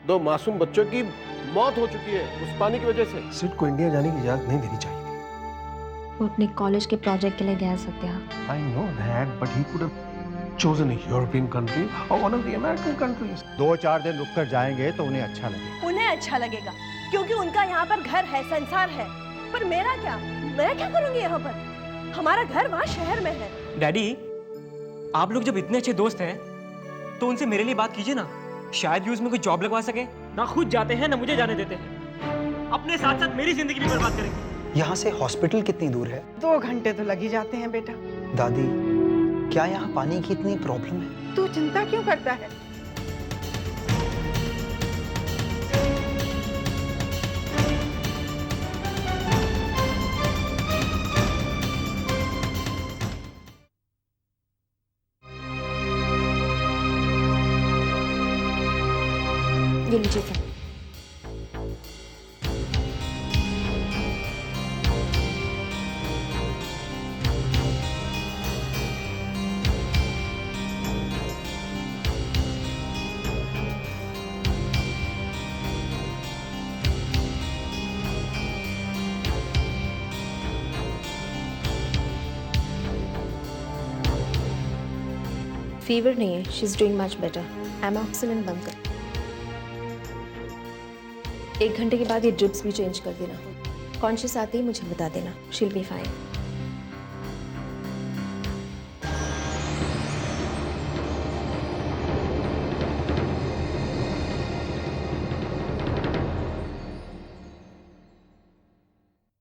2 मासूम बच्चों की मौत हो चुकी है उस पानी की वजह से। सिड को इंडिया जाने की इजाजत नहीं देनी चाहिए थी। वो अपने कॉलेज के प्रोजेक्ट के लिए गया Satya. I know that, but he could have chosen a European country or one of the American countries. 2-4 दिन रुककर जाएंगे तो उन्हें अच्छा लगेगा। उन्हें अच्छा लगेगा क्योंकि उनका यहाँ पर घर है, संसार है। पर मेरा क्या, मैं क्या करूँगी यहाँ पर? हमारा घर वहाँ शहर में है। डैडी, आप लोग जब इतने अच्छे दोस्त हैं तो उनसे मेरे लिए बात कीजिए ना, शायद यूज में कोई जॉब लगवा सके। ना खुद जाते हैं ना मुझे जाने देते हैं, अपने साथ साथ मेरी जिंदगी भी बर्बाद करेंगे। यहाँ से हॉस्पिटल कितनी दूर है? 2 घंटे तो लग ही जाते हैं बेटा। दादी, क्या यहाँ पानी की इतनी प्रॉब्लम है? तू चिंता क्यों करता है? ये लीजिए सर। फीवर नहीं है, she is doing much better. एमॉक्सिलिन बंद कर। 1 घंटे के बाद ये ड्रिप्स भी चेंज कर देना। कॉन्शियस आते ही मुझे बता देना। She will be fine.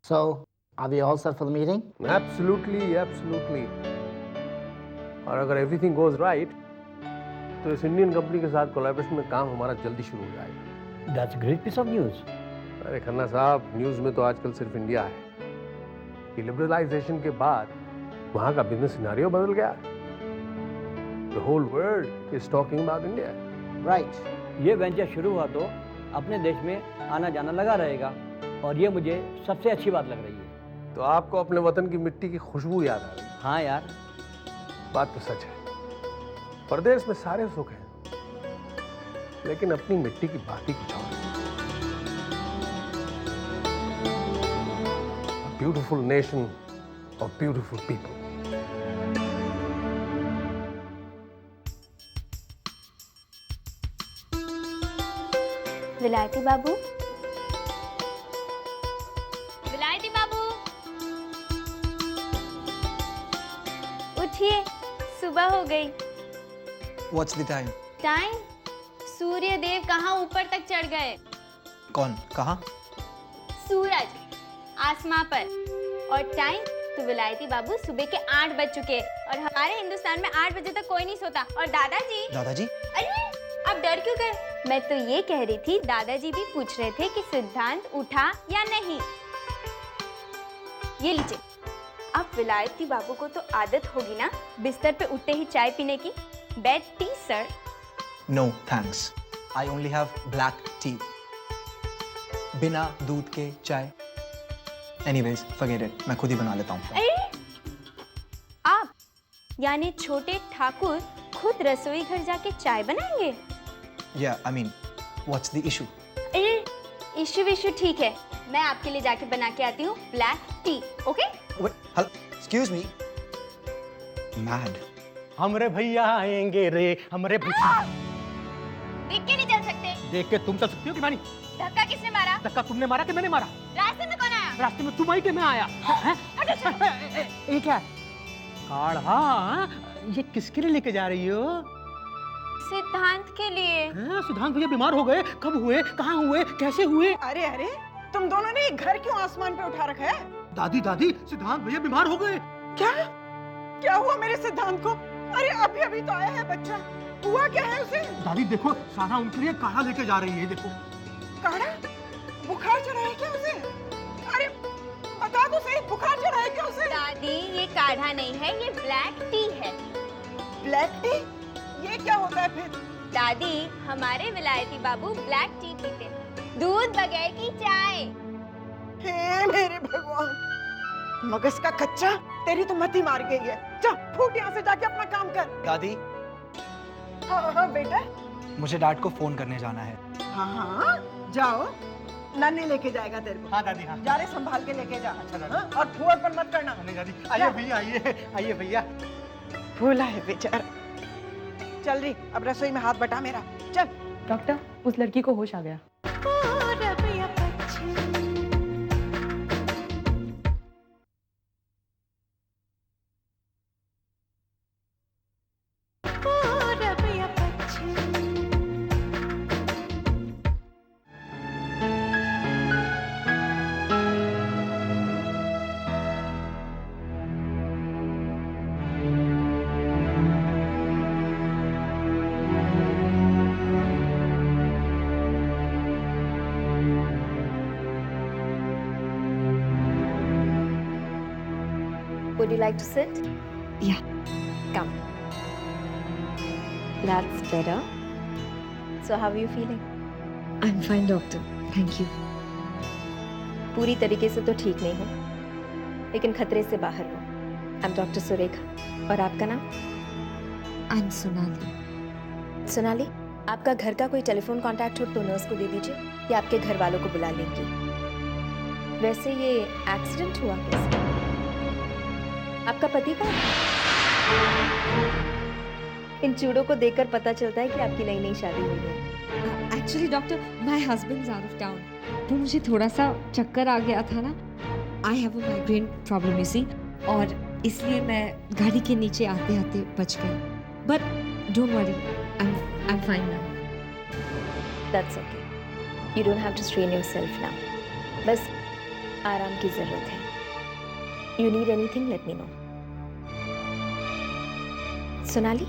So, are we all set for the meeting? Absolutely, absolutely. और अगर एवरीथिंग गोज राइट तो इस इंडियन कंपनी के साथ कोलैबोरेशन में काम हमारा जल्दी शुरू हो जाएगा। That's a great piece of news. अरे खन्ना साहब, न्यूज़ में तो आजकल सिर्फ इंडिया है कि लिबरलाइजेशन के बाद वहाँ का बिजनेस सिनेरियो बदल गया। The whole world is talking about India. Right. ये वेंचर शुरू हुआ तो अपने देश में आना जाना लगा रहेगा और ये मुझे सबसे अच्छी बात लग रही है। तो आपको अपने वतन की मिट्टी की खुशबू याद आ रही है। हाँ यार, बात तो सच है। परदेश में सारे सुख हैं, लेकिन अपनी मिट्टी की बात ही कुछ और है। A beautiful nation of beautiful people. विलायती बाबू, विलायती बाबू, उठिए, सुबह हो गई। What's the time? टाइम? सूर्य देव कहाँ ऊपर तक चढ़ गए। कौन? कहाँ? सूरज आसमां पर। और टाइम तो विलायती बाबू सुबह के 8 बज चुके और हमारे हिंदुस्तान में 8 बजे तक कोई नहीं सोता। और दादाजी, दादाजी? अरे आप डर क्यों गए? मैं तो ये कह रही थी, दादाजी भी पूछ रहे थे कि सिद्धांत उठा या नहीं। ये लीजिए, अब विलायती बाबू को तो आदत होगी ना बिस्तर पे उठते ही चाय पीने की। Bed tea sir. No, thanks. I only have black tea. बिना दूध के चाय। Anyways, forget it. मैं खुद ही बना लेता हूँ। अरे आप यानी छोटे ठाकुर खुद रसोई घर जाके चाय बनाएंगे? Yeah, I mean, what's the issue? अरे इशू विशू ठीक है, मैं आपके लिए जाके बना के आती हूँ black T. Okay? Wait, excuse me. Mad. हमरे भैया आएंगे रे, हमरे भैया। देख के नहीं चल सकते। देख के तुम चल सकती हो कि नहीं? धक्का किसने मारा? धक्का तुमने मारा कि मैंने मारा? रास्ते में कौन आया? रास्ते में तुम आई कि मैं आया? ये क्या है? काढ़ा? ये किसके लिए लेके जा रही हो? सिद्धांत के लिए। सिद्धांत भैया बीमार हो गए? कब हुए? कहाँ हुए? कैसे हुए? अरे अरे, तुम दोनों ने एक घर क्यों आसमान पे उठा रखा है? दादी दादी, सिद्धांत भैया बीमार हो गए। क्या? क्या हुआ मेरे सिद्धांत को? अरे अभी अभी तो आया है बच्चा, हुआ क्या है उसे? दादी देखो, सारा उनके लिए काढ़ा लेके जा रही है। देखो काढ़ा? बुखार चढ़ा है क्या उसे? अरे बता दो सही, बुखार चढ़ा है क्या उसे? दादी ये काढ़ा नहीं है, ये ब्लैक टी है। Black T? ये क्या होता है फिर? दादी हमारे विलायती बाबू ब्लैक टी पीते, दूध बगैर की चाय। हे मेरे भगवान, मगज का कच्चा, तेरी तो मती मार गई है। जा फूट यहाँ से, जाके अपना काम कर। दादी, हाँ हाँ बेटा। मुझे डैड को फोन करने जाना है। हाँ हाँ जाओ, नन्हे लेके जाएगा तेरे को। हाँ दादी हाँ। जा रे, संभाल के लेके जा। अच्छा दादी। हाँ? और फुआ पर मत करना। नहीं दादी, आइए भैया आइए, आइए भैया। भूला है बेचारा। चल रही, अब रसोई में हाथ बटा मेरा, चल। डॉक्टर, उस लड़की को होश आ गया। Would you like to sit? Yeah. Come. That's better. So how are you feeling? I'm fine, doctor. Thank you. पूरी तरीके से तो ठीक नहीं हो, लेकिन खतरे से बाहर हो। I'm doctor Surekha. और आपका नाम? I'm सोनाली। सोनाली, आपका घर का कोई टेलीफोन कांटेक्ट हो तो नर्स को दे दीजिए, या आपके घर वालों को बुला लेंगे। वैसे ये एक्सीडेंट हुआ कैसे? आपका पति कहाँ है? इन चूड़ों को देखकर पता चलता है कि आपकी नई नई शादी हुई है। Actually doctor, my husband is out of town, तो मुझे थोड़ा सा चक्कर आ गया था ना। I have a migraine problem you see, और इसलिए मैं गाड़ी के नीचे आते आते बच गई। But don't worry, I am fine now. That's okay. You don't have to strain yourself now. बस आराम की जरूरत है। You need anything, let me know. Sonali,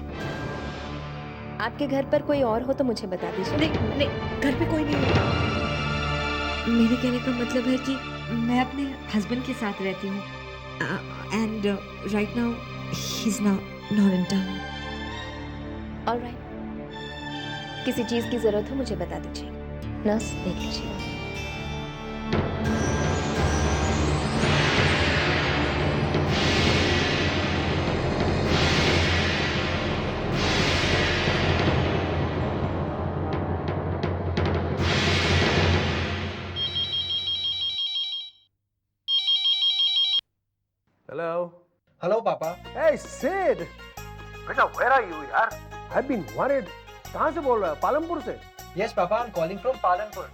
आपके घर पर कोई और हो तो मुझे बता दीजिए। नहीं नहीं, घर पे कोई नहीं है। मेरे कहने का मतलब है कि मैं अपने हस्बैंड के साथ रहती हूँ, and right now he is not in town. Alright, किसी चीज़ की ज़रूरत हो मुझे बता दीजिए। नर्स देख लीजिए। Hello. हेलो पापा। Hey Sid. बेटा, where are you यार? I've been worried. कहाँ से बोल रहा है? पालमपुर से? Yes papa, I am calling from Palanpur.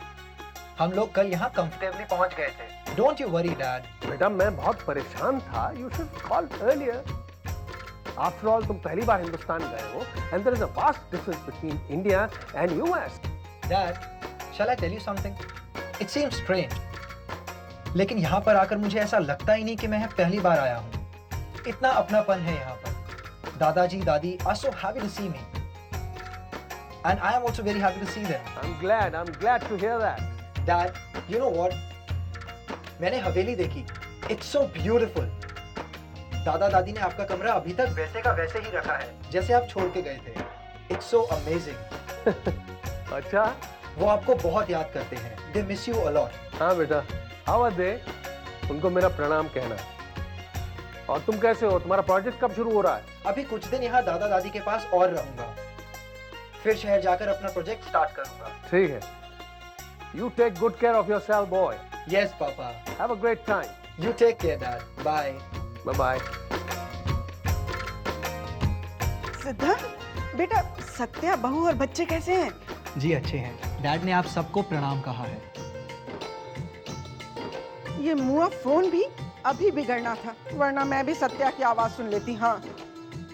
हम लोग कल यहाँ कंफर्टेबली पहुँच गए थे। Don't you worry dad. बेटा, मैं बहुत परेशान था। You should call earlier. After all, तुम पहली बार हिंदुस्तान गए हो, and there is a vast difference between India and US. Dad, shall I tell you something? It seems strange. लेकिन यहाँ पर आकर मुझे ऐसा लगता ही नहीं कि मैं पहली बार आया हूँ। इतना अपनापन है यहाँ पर। दादाजी, दादी are so happy to see me. And I am also very happy to see them. I'm glad to hear that. Dad, you know what? मैंने हवेली देखी। It's so beautiful. दादा दादी ने आपका कमरा अभी तक वैसे का वैसे ही रखा है, जैसे आप छोड़ के गए थे। It's so amazing. अच्छा? वो आपको बहुत याद करते हैं। They miss you a lot. हाँ बेटा, how are they? उनको मेरा प्रणाम कहना। और तुम कैसे हो? तुम्हारा प्रोजेक्ट कब शुरू हो रहा है? अभी कुछ दिन यहाँ दादा दादी के पास और रहूंगा, फिर शहर जाकर अपना प्रोजेक्ट स्टार्ट करूंगा। ठीक है। You take good care of yourself, boy. Yes, Papa. Have a great time. You take care, Dad. Bye. Bye-bye. Siddharth, बेटा सत्या, बहू और बच्चे कैसे हैं? जी अच्छे हैं। डैड ने आप सबको प्रणाम कहा है। ये मुआ फोन भी अभी बिगड़ना था, वरना मैं भी सत्या की आवाज सुन लेती। हाँ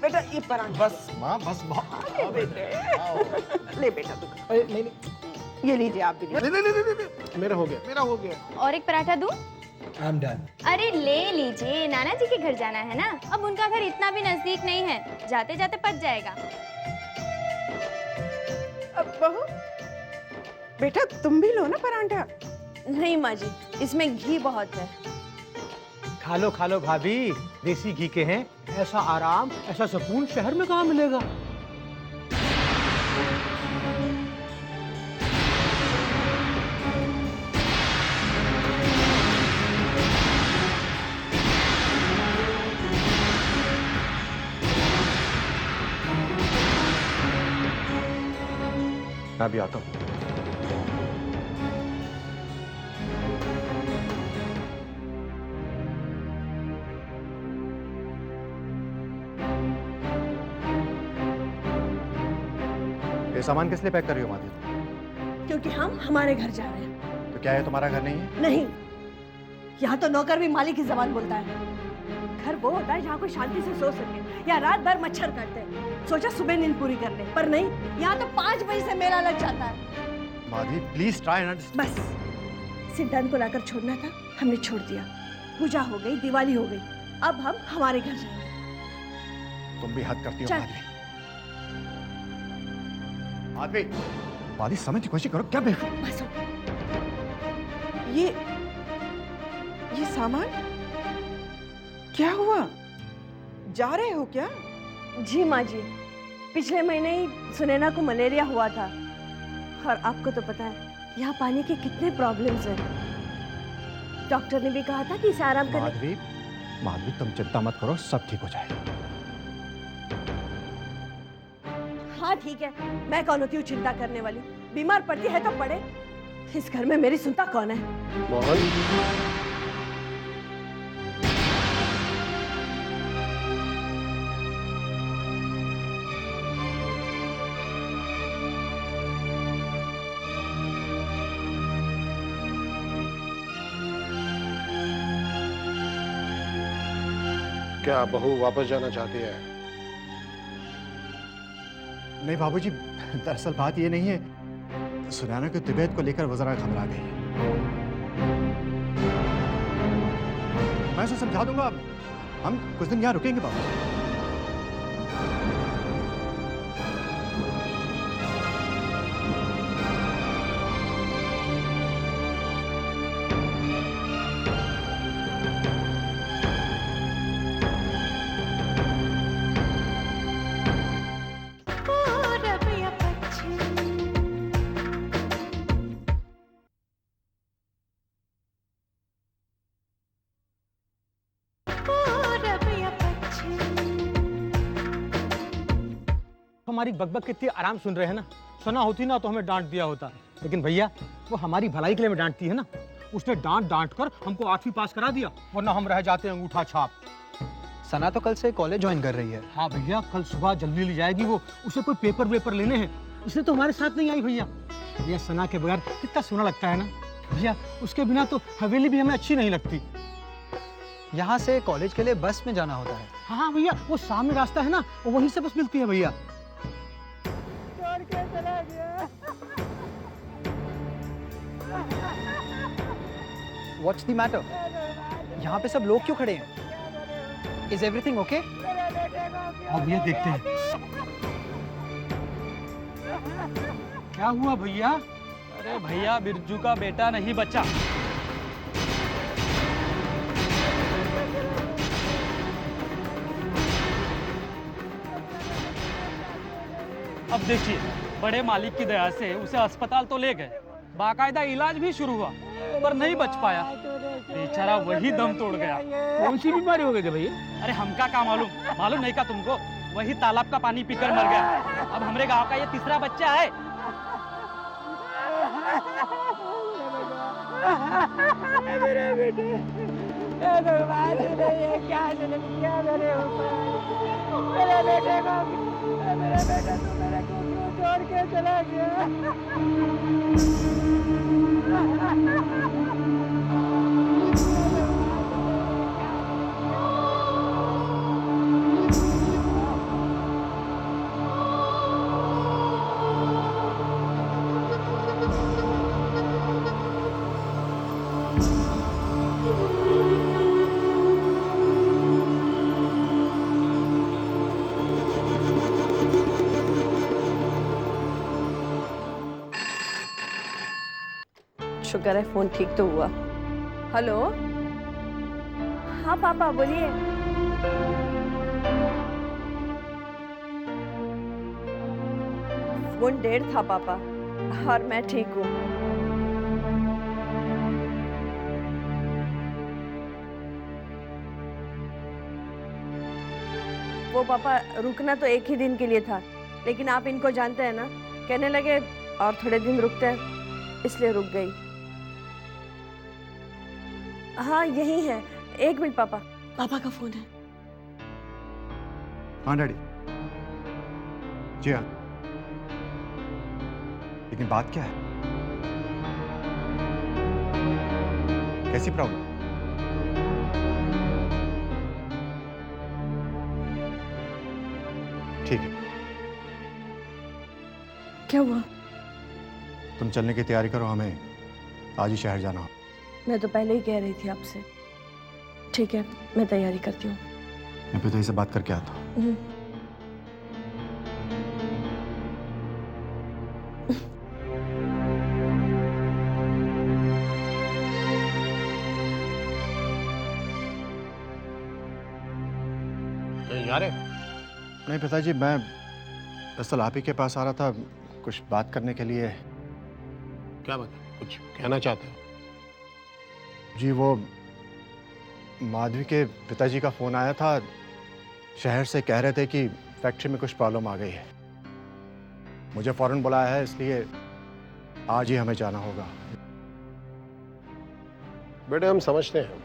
बेटा, ये परांठा बस माँ, बस बहुत। ले बेटे, ले बेटा तू। नहीं, ये लीजिए आप भी। नहीं, मेरा हो गया। और एक पराठा दूं? I'm done. अरे ले लीजिए, नाना जी के घर जाना है ना। अब उनका घर इतना भी नजदीक नहीं है, जाते जाते पच जाएगा। अब बहू, बेटा तुम भी लो ना परांठा। नहीं माँ जी, इसमें घी बहुत है। खा लो भाभी, देसी घी के हैं। ऐसा आराम, ऐसा सुकून शहर में कहाँ मिलेगा? मैं भी आता हूँ। ये सामान किस लिए पैक कर रही हो माधवी? क्योंकि हम हमारे घर जा रहे हैं। तो क्या ये तुम्हारा घर नहीं है? नहीं, यहाँ तो नौकर भी मालिक की जबान बोलता है। घर वो होता है जहाँ कोई शांति से सो सके या रात भर मच्छर काटते हैं। सोचा सुबह नींद पूरी कर ले, पर नहीं, यहाँ तो 5 बजे से मेला लग जाता है। माधवी प्लीज ट्राई एंड बस सिद्धांत को लाकर छोड़ना था, हमने छोड़ दिया। पूजा हो गई, दिवाली हो गई, अब हम हमारे घर जाएंगे। तुम भी हद करती हो चल। माधवी। माधवी, माधवी समझ की कोशिश करो, क्या बेवकूफ। बस ये सामान क्या हुआ? जा रहे हो क्या? जी माँ जी, पिछले महीने ही सुनैना को मलेरिया हुआ था और आपको तो पता है यहाँ पानी के कितने प्रॉब्लम्स हैं। डॉक्टर ने भी कहा था कि इसे आराम करने। माधवी, माधवी तुम चिंता मत करो, सब ठीक हो जाएगा। हाँ ठीक है, मैं कौन होती हूँ चिंता करने वाली? बीमार पड़ती है तो पड़े, इस घर में मेरी सुनता कौन है? मोहन, क्या बहू वापस जाना चाहती है? नहीं बाबूजी, दरअसल बात ये नहीं है, सुनैना की तबीयत को लेकर वो जरा घबरा गई है। मैं उसे समझा दूंगा, हम कुछ दिन यहाँ रुकेंगे बाबूजी। हमारी बकबक कितनी आराम सुन रहे हैं ना, सुना होती ना तो हमें डांट दिया होता। लेकिन भैया वो हमारी भलाई के लिए हमें डांटती है ना, उसने डांट कर हमको 8वीं पास करा दिया, वरना हम रह जाते हैं अंगूठा छाप। सना तो कल से कॉलेज ज्वाइन कर रही है। हाँ भैया, कल सुबह जल्दी ले जाएगी वो, उसे कोई पेपर वेपर लेने हैं, इसलिए तो हमारे साथ नहीं आई भैया। भैया सना के बगैर कितना सोना लगता है ना भैया, उसके बिना तो हवेली भी हमें अच्छी नहीं लगती। यहाँ से कॉलेज के लिए बस में जाना होता है। हाँ भैया, वो सामने रास्ता है ना, वो वहीं से बस मिलती है भैया। What's the matter? यहाँ पे सब लोग क्यों खड़े हैं? Is everything okay? अब भैया देखते हैं क्या हुआ भैया। अरे भैया, बिरजू का बेटा नहीं बचा। अब देखिए, बड़े मालिक की दया से उसे अस्पताल तो ले गए, बाकायदा इलाज भी शुरू हुआ, पर नहीं बच पाया। बेचारा वही दम तोड़ गया। कौन सी बीमारी हो गई थी भैया? अरे हमका क्या मालूम, मालूम नहीं का तुमको? वही तालाब का पानी पीकर मर गया। अब हमारे गांव का ये तीसरा बच्चा है। मेरे बेटे, भगवान ने ये क्या जुल्म किया मेरे ऊपर? मेरे बेटे को, मेरे बेटे तू मेरे को क्यों छोड़ के चला गया? शुक्र है फोन ठीक तो हुआ। हेलो, हाँ पापा बोलिए। फोन डेढ़ था पापा, और मैं ठीक हूँ। वो पापा रुकना तो एक ही दिन के लिए था, लेकिन आप इनको जानते हैं ना, कहने लगे और थोड़े दिन रुकते हैं, इसलिए रुक गई। हाँ यही है, 1 मिनट पापा, पापा का फोन है। हाँ डैडी। जी हाँ, लेकिन बात क्या है? कैसी प्रॉब्लम? ठीक है, क्या हुआ? तुम चलने की तैयारी करो, हमें आज ही शहर जाना हो। मैं तो पहले ही कह रही थी आपसे। ठीक है, मैं तैयारी करती हूँ। मैं पिताजी से बात करके आता हूँ। जा रहे? नहीं पिताजी, मैं दरअसल आप ही के पास आ रहा था कुछ बात करने के लिए। क्या बात है? कुछ कहना चाहते हो? जी, वो माधवी के पिताजी का फ़ोन आया था, शहर से कह रहे थे कि फैक्ट्री में कुछ प्रॉब्लम आ गई है। मुझे फ़ौरन बुलाया है, इसलिए आज ही हमें जाना होगा। बेटे, हम समझते हैं,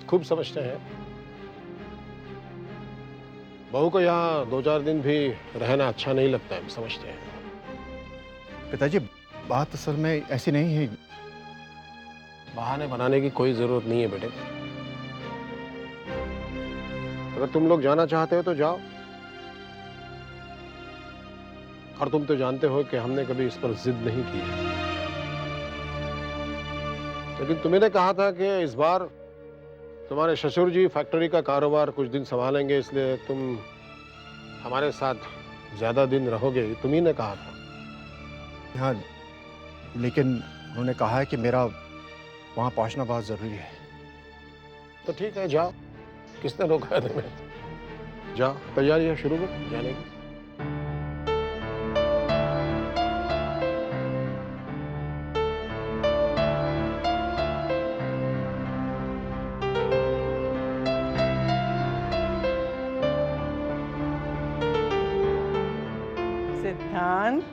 खूब समझते हैं। बहू को यहाँ 2-4 दिन भी रहना अच्छा नहीं लगता है, हम समझते हैं। पिताजी, बात असल में ऐसी नहीं है। बहाने बनाने की कोई जरूरत नहीं है बेटे। अगर तुम लोग जाना चाहते हो तो जाओ। और तुम तो जानते हो कि हमने कभी इस पर जिद नहीं की है। लेकिन तुम्हें ने कहा था कि इस बार तुम्हारे ससुर जी फैक्ट्री का कारोबार कुछ दिन संभालेंगे, इसलिए तुम हमारे साथ ज्यादा दिन रहोगे, तुम ही ने कहा था। हाँ, लेकिन उन्होंने कहा है कि मेरा वहाँ पहुँचना बहुत ज़रूरी है। तो ठीक है, जाओ, किसने रोका है तुम्हें? जाओ, तैयारियां शुरू करो जाने की। सिद्धांत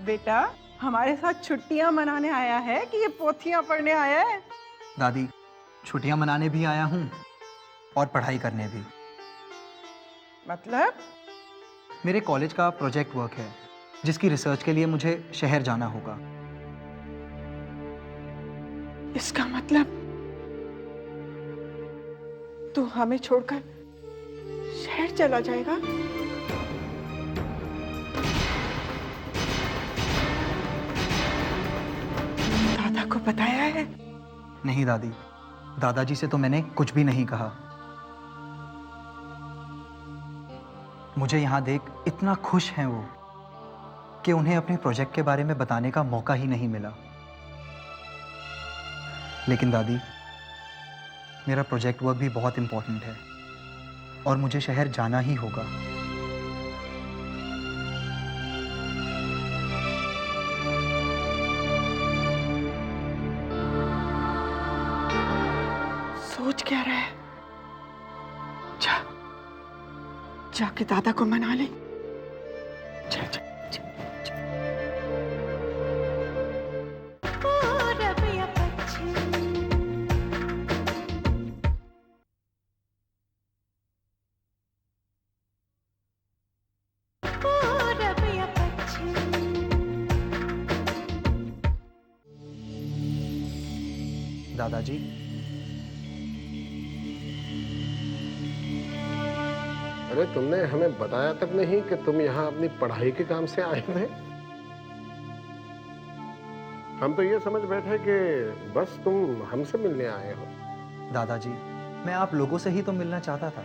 बेटा, हमारे साथ छुट्टियां मनाने आया है कि ये पोथियां पढ़ने आया है? दादी, छुट्टियां मनाने भी आया हूँ और पढ़ाई करने भी। मतलब? मेरे कॉलेज का प्रोजेक्ट वर्क है जिसकी रिसर्च के लिए मुझे शहर जाना होगा। इसका मतलब तू हमें छोड़कर शहर चला जाएगा? दादा को बताया है? नहीं दादी, दादाजी से तो मैंने कुछ भी नहीं कहा। मुझे यहाँ देख इतना खुश हैं वो कि उन्हें अपने प्रोजेक्ट के बारे में बताने का मौका ही नहीं मिला। लेकिन दादी, मेरा प्रोजेक्ट वर्क भी बहुत इंपॉर्टेंट है और मुझे शहर जाना ही होगा। सोच क्या रहा है? जाके दादा को मना ले। जा, जा, जा, जा। दादाजी, अरे तुमने हमें बताया तक नहीं कि तुम यहाँ अपनी पढ़ाई के काम से आए थे। हम तो ये समझ बैठे कि बस तुम हमसे मिलने आए हो। दादाजी, मैं आप लोगों से ही तो मिलना चाहता था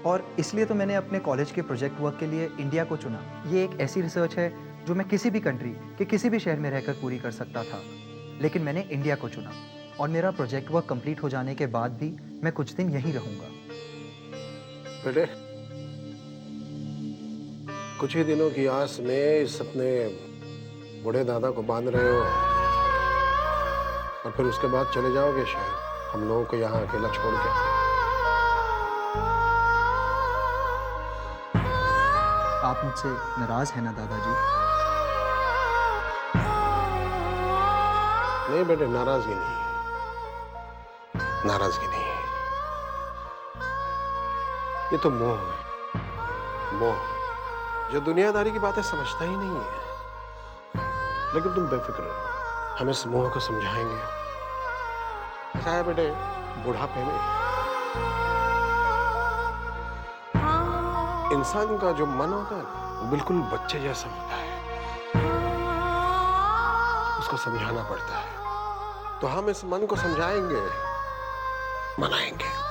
और इसलिए तो मैंने अपने कॉलेज के प्रोजेक्ट वर्क के लिए इंडिया को चुना। ये एक ऐसी रिसर्च है जो मैं किसी भी कंट्री के किसी भी शहर में रहकर पूरी कर सकता था, लेकिन मैंने इंडिया को चुना और मेरा प्रोजेक्ट वर्क कंप्लीट हो जाने के बाद भी मैं कुछ दिन यहीं रहूंगा। बेटे, कुछ ही दिनों की आस में इस अपने बूढ़े दादा को बांध रहे हो और फिर उसके बाद चले जाओगे शहर, हम लोगों को यहाँ अकेला छोड़ के। आप मुझसे नाराज हैं ना दादाजी? नहीं बेटे, नाराजगी नहीं, नाराजगी नहीं, ये तो मोह है, मोह जो दुनियादारी की बातें समझता ही नहीं है। लेकिन तुम बेफिक्र रहो, हम इस मोह को समझाएंगे। ऐसा है बेटे, बुढ़ापे में इंसान का जो मन होता है ना, वो बिल्कुल बच्चे जैसा होता है, उसको समझाना पड़ता है। तो हम इस मन को समझाएंगे, मनाएंगे।